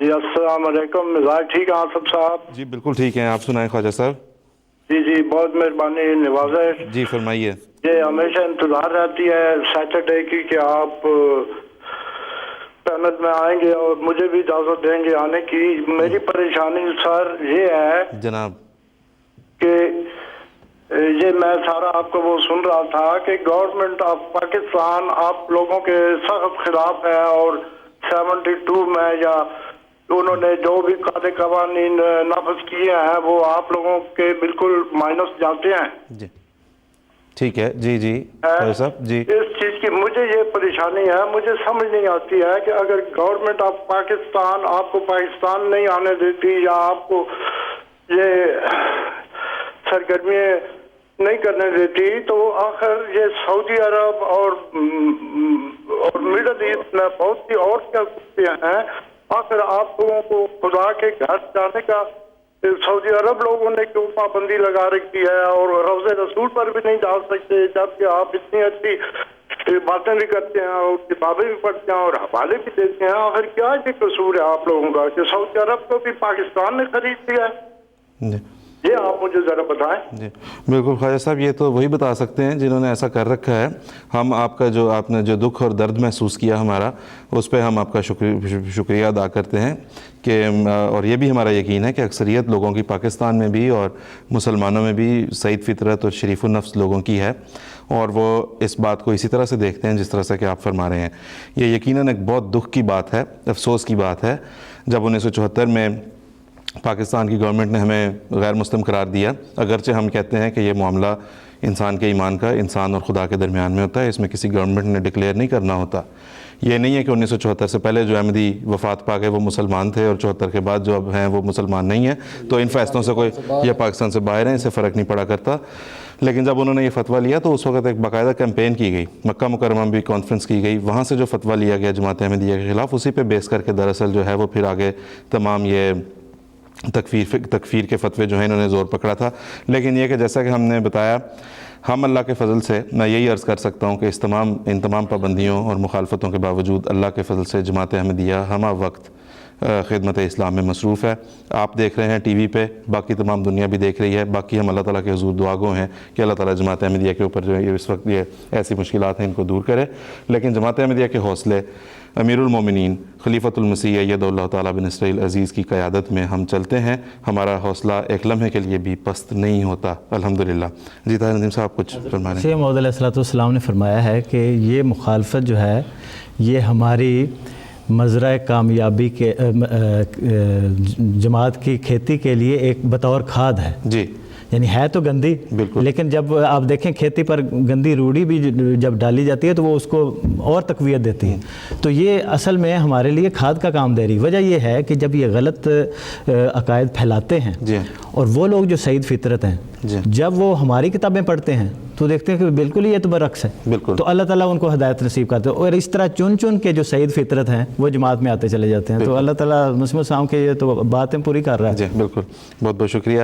جی السلام علیکم، مزاج ٹھیک ہے آصف صاحب؟ جی بالکل ٹھیک ہیں، آپ سنائیں خواجہ صاحب؟ جی جی بہت مہربانی، نوازش جی فرمائیے۔ یہ ہمیشہ انتظار رہتی ہے سیٹرڈے کی کہ آپ پینل میں آئیں گے اور مجھے بھی اجازت دیں گے آنے کی۔ میری پریشانی سر یہ ہے جناب کہ یہ میں سارا آپ کو وہ سن رہا تھا کہ گورنمنٹ آف پاکستان آپ لوگوں کے سخت خلاف ہے، اور 72 میں یا انہوں نے جو بھی قوانین نافذ کیے ہیں وہ آپ لوگوں کے بالکل مائنس جاتے ہیں۔ جی ٹھیک ہے، جی جی خواجہ صاحب جی۔ اس چیز کی مجھے یہ پریشانی ہے، مجھے سمجھ نہیں آتی ہے کہ اگر گورنمنٹ آف پاکستان آپ کو پاکستان نہیں آنے دیتی یا آپ کو یہ سرگرمیاں نہیں کرنے دیتی، تو آخر یہ سعودی عرب اور مڈل ایسٹ میں بہت سی اور کیا ہیں، آخر آپ لوگوں کو خدا کے گھر جانے کا سعودی عرب لوگوں نے کیوں پابندی لگا رکھی ہے، اور روضہ رسول پر بھی نہیں ڈال سکتے، جبکہ آپ اتنی اچھی باتیں بھی کرتے ہیں اور کتابیں بھی پڑھتے ہیں اور حوالے بھی دیتے ہیں۔ آخر کیا یہ قصور ہے آپ لوگوں کا کہ سعودی عرب کو بھی پاکستان نے خرید لیا ہے؟ جی یہ آپ مجھے ذرا بتائیں۔ جی بالکل خواجہ صاحب، یہ تو وہی بتا سکتے ہیں جنہوں نے ایسا کر رکھا ہے۔ ہم آپ کا جو آپ نے جو دکھ اور درد محسوس کیا ہمارا، اس پہ ہم آپ کا شکریہ ادا کرتے ہیں کہ اور یہ بھی ہمارا یقین ہے کہ اکثریت لوگوں کی پاکستان میں بھی اور مسلمانوں میں بھی سعید فطرت اور شریف النفس لوگوں کی ہے، اور وہ اس بات کو اسی طرح سے دیکھتے ہیں جس طرح سے کہ آپ فرما رہے ہیں۔ یہ یقیناً ایک بہت دکھ کی بات ہے، افسوس کی بات ہے۔ جب 1974 میں پاکستان کی گورنمنٹ نے ہمیں غیر مسلم قرار دیا، اگرچہ ہم کہتے ہیں کہ یہ معاملہ انسان کے ایمان کا، انسان اور خدا کے درمیان میں ہوتا ہے، اس میں کسی گورنمنٹ نے ڈکلیئر نہیں کرنا ہوتا۔ یہ نہیں ہے کہ 1974 سے پہلے جو احمدی وفات پا گئے وہ مسلمان تھے اور 74 کے بعد جو اب ہیں وہ مسلمان نہیں ہیں، تو ان فیصلوں سے کوئی یہ پاکستان سے باہر ہیں، اس سے فرق نہیں پڑا کرتا۔ لیکن جب انہوں نے یہ فتویٰ لیا تو اس وقت ایک باقاعدہ کیمپین کی گئی، مکہ مکرمہ بھی کانفرنس کی گئی، وہاں سے جو فتویٰ لیا گیا جماعت احمدیہ کے خلاف، اسی پہ بیس کر کے دراصل جو ہے وہ پھر آگے تمام یہ تکفیر کے فتوے جو ہیں انہوں نے زور پکڑا تھا۔ لیکن یہ کہ جیسا کہ ہم نے بتایا، ہم اللہ کے فضل سے، میں یہی عرض کر سکتا ہوں کہ ان تمام پابندیوں اور مخالفتوں کے باوجود اللہ کے فضل سے جماعت احمدیہ ہمہ وقت خدمت اسلام میں مصروف ہے۔ آپ دیکھ رہے ہیں ٹی وی پہ، باقی تمام دنیا بھی دیکھ رہی ہے، باقی ہم اللہ تعالیٰ کے حضور دعا گو ہیں کہ اللہ تعالیٰ جماعت احمدیہ کے اوپر جو ہے اس وقت یہ ایسی مشکلات ہیں ان کو دور کرے۔ لیکن جماعت احمدیہ کے حوصلے امیر المومنین خلیفۃ المسیح اید اللہ تعالیٰ بن نصرہ العزیز کی قیادت میں ہم چلتے ہیں، ہمارا حوصلہ ایک لمحے کے لیے بھی پست نہیں ہوتا الحمدللہ۔ جی طاہر ندیم صاحب کچھ فرمائیں۔ مسیح موعود علیہ السلام نے فرمایا ہے کہ یہ مخالفت جو ہے یہ ہماری مزرعہ کامیابی کے جماعت کی کھیتی کے لیے ایک بطور کھاد ہے۔ جی یعنی ہے تو گندی، لیکن جب آپ دیکھیں کھیتی پر گندی روڑی بھی جب ڈالی جاتی ہے تو وہ اس کو اور تقویت دیتی ہے، تو یہ اصل میں ہمارے لیے کھاد کا کام دے رہی۔ وجہ یہ ہے کہ جب یہ غلط عقائد پھیلاتے ہیں اور وہ لوگ جو سعید فطرت ہیں، جب وہ ہماری کتابیں پڑھتے ہیں تو دیکھتے ہیں کہ بالکل یہ تو برعکس ہے، تو اللہ تعالیٰ ان کو ہدایت نصیب کرتے ہیں، اور اس طرح چن چن کے جو سعید فطرت ہیں وہ جماعت میں آتے چلے جاتے ہیں۔ تو اللہ تعالیٰ مسلم صاحب کے یہ تو باتیں پوری کر رہا ہے۔ جی بالکل، بہت بہت شکریہ۔